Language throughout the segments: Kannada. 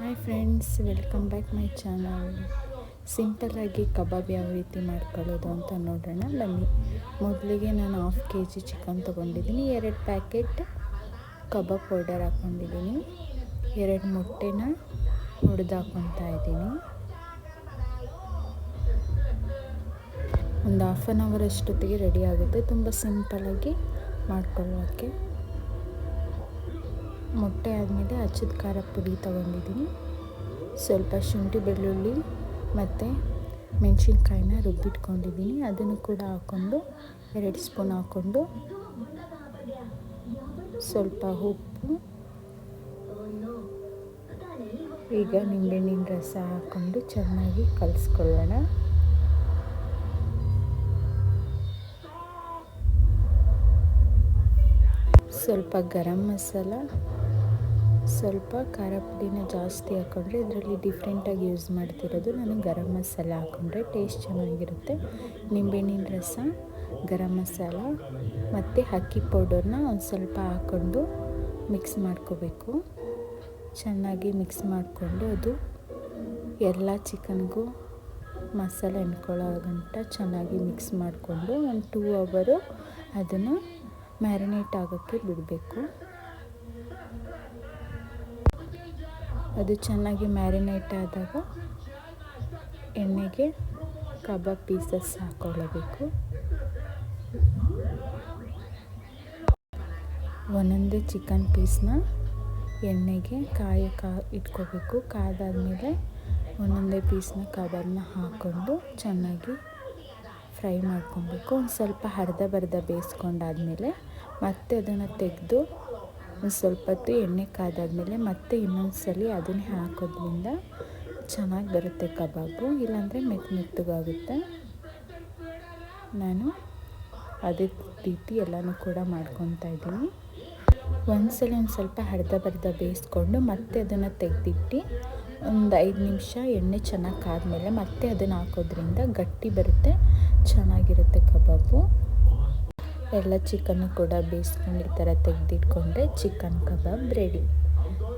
Hi friends, welcome back my channel. ಸಿಂಪಲ್ಲಾಗಿ ಕಬಾಬ್ ಯಾವ ರೀತಿ ಮಾಡ್ಕೊಳ್ಳೋದು ಅಂತ ನೋಡೋಣ ಬನ್ನಿ. ಮೊದಲಿಗೆ ನಾನು 1/2 kg ಚಿಕನ್ ತೊಗೊಂಡಿದ್ದೀನಿ. 2 ಪ್ಯಾಕೆಟ್ ಕಬಾಬ್ ಪೌಡರ್ ಹಾಕ್ಕೊಂಡಿದ್ದೀನಿ. 2 ಮೊಟ್ಟೆನ ಒಡೆದು ಹಾಕ್ಕೊತಾ ಇದ್ದೀನಿ. ಒಂದು 1/2 an hour ಅಷ್ಟೊತ್ತಿಗೆ ರೆಡಿ ಆಗುತ್ತೆ. ತುಂಬ ಸಿಂಪಲ್ಲಾಗಿ ಮಾಡ್ಕೊಳ್ಳೋಕ್ಕೆ. ಮೊಟ್ಟೆ ಆದಮೇಲೆ ಹಚ್ಚಿದ ಖಾರ ಪುಡಿ ತೊಗೊಂಡಿದ್ದೀನಿ. ಸ್ವಲ್ಪ ಶುಂಠಿ ಬೆಳ್ಳುಳ್ಳಿ ಮತ್ತು ಮೆಣಸಿನ್ಕಾಯಿನ ರುಬ್ಬಿಟ್ಕೊಂಡಿದ್ದೀನಿ. ಅದನ್ನು ಕೂಡ ಹಾಕ್ಕೊಂಡು 2 ಸ್ಪೂನ್ ಹಾಕ್ಕೊಂಡು ಸ್ವಲ್ಪ ಉಪ್ಪು, ಈಗ ನಿಂಬೆಹಣ್ಣಿನ ರಸ ಹಾಕ್ಕೊಂಡು ಚೆನ್ನಾಗಿ ಕಲಿಸ್ಕೊಳ್ಳೋಣ. ಸ್ವಲ್ಪ ಗರಂ ಮಸಾಲ, ಸ್ವಲ್ಪ ಖಾರ ಪುಡಿನ ಜಾಸ್ತಿ ಹಾಕ್ಕೊಂಡ್ರೆ ಇದರಲ್ಲಿ ಡಿಫ್ರೆಂಟಾಗಿ ಯೂಸ್ ಮಾಡ್ತಿರೋದು ನಾನು ಗರಂ ಮಸಾಲ ಹಾಕ್ಕೊಂಡ್ರೆ ಟೇಸ್ಟ್ ಚೆನ್ನಾಗಿರುತ್ತೆ. ನಿಂಬೆಹಣ್ಣಿನ ರಸ, ಗರಂ ಮಸಾಲ ಮತ್ತು ಅಕ್ಕಿ ಪೌಡರ್ನ ಒಂದು ಸ್ವಲ್ಪ ಹಾಕ್ಕೊಂಡು ಮಿಕ್ಸ್ ಮಾಡ್ಕೋಬೇಕು. ಚೆನ್ನಾಗಿ ಮಿಕ್ಸ್ ಮಾಡಿಕೊಂಡು ಅದು ಎಲ್ಲ ಚಿಕನ್ಗೂ ಮಸಾಲೆ ಅಂಟ್ಕೊಳ್ಳೋ ಗಂಟ ಚೆನ್ನಾಗಿ ಮಿಕ್ಸ್ ಮಾಡಿಕೊಂಡು ಒಂದು 2 hour ಅದನ್ನು ಮ್ಯಾರಿನೇಟ್ ಆಗೋಕ್ಕೆ ಬಿಡಬೇಕು. ಅದು ಚೆನ್ನಾಗಿ ಮ್ಯಾರಿನೇಟ್ ಆದಾಗ ಎಣ್ಣೆಗೆ ಕಬಾಬ್ ಪೀಸಸ್ ಹಾಕ್ಕೊಳ್ಳಬೇಕು. ಒಂದೊಂದೇ ಚಿಕನ್ ಪೀಸ್ನ ಎಣ್ಣೆಗೆ ಇಟ್ಕೋಬೇಕು. ಕಾದಾದಮೇಲೆ ಒಂದೊಂದೇ ಪೀಸ್ನ ಕಬಾಬ್ನ ಹಾಕ್ಕೊಂಡು ಚೆನ್ನಾಗಿ ಫ್ರೈ ಮಾಡ್ಕೊಬೇಕು. ಒಂದು ಸ್ವಲ್ಪ ಅರ್ಧ ಬೇಯಿಸ್ಕೊಂಡಾದಮೇಲೆ ಮತ್ತೆ ಅದನ್ನು ತೆಗೆದು ಒಂದು ಸ್ವಲ್ಪ ಹೊತ್ತು ಎಣ್ಣೆ ಕಾದಾದಮೇಲೆ ಮತ್ತೆ ಇನ್ನೊಂದು ಸಲ ಅದನ್ನೇ ಹಾಕೋದ್ರಿಂದ ಚೆನ್ನಾಗಿ ಬರುತ್ತೆ ಕಬಾಬು. ಇಲ್ಲಾಂದರೆ ಮೆತ್ತಗಾಗುತ್ತೆ. ನಾನು ಅದೇ ರೀತಿ ಎಲ್ಲನೂ ಕೂಡ ಮಾಡ್ಕೊತಾ ಇದ್ದೀನಿ. ಒಂದು ಸ್ವಲ್ಪ ಅರ್ಧ ಬೇಯಿಸ್ಕೊಂಡು ಮತ್ತೆ ಅದನ್ನು ತೆಗೆದಿಟ್ಟು ಒಂದು 5 ನಿಮಿಷ ಎಣ್ಣೆ ಚೆನ್ನಾಗಿ ಕಾದ್ಮೇಲೆ ಮತ್ತೆ ಅದನ್ನು ಹಾಕೋದ್ರಿಂದ ಗಟ್ಟಿ ಬರುತ್ತೆ, ಚೆನ್ನಾಗಿರುತ್ತೆ ಕಬಾಬು. ಎಲ್ಲ ಚಿಕನ್ನು ಕೂಡ ಬೇಯಿಸ್ಕೊಂಡು ಈ ಥರ ತೆಗೆದಿಟ್ಕೊಂಡ್ರೆ ಚಿಕನ್ ಕಬಾಬ್ ರೆಡಿ.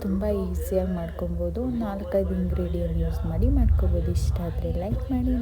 ತುಂಬ ಈಸಿಯಾಗಿ ಮಾಡ್ಕೊಬೋದು. 4-5 ಇಂಗ್ರೀಡಿಯೆಂಟ್ ಯೂಸ್ ಮಾಡಿ ಮಾಡ್ಕೊಬೋದು. ಇಷ್ಟ ಆದರೆ ಲೈಕ್ ಮಾಡಿ.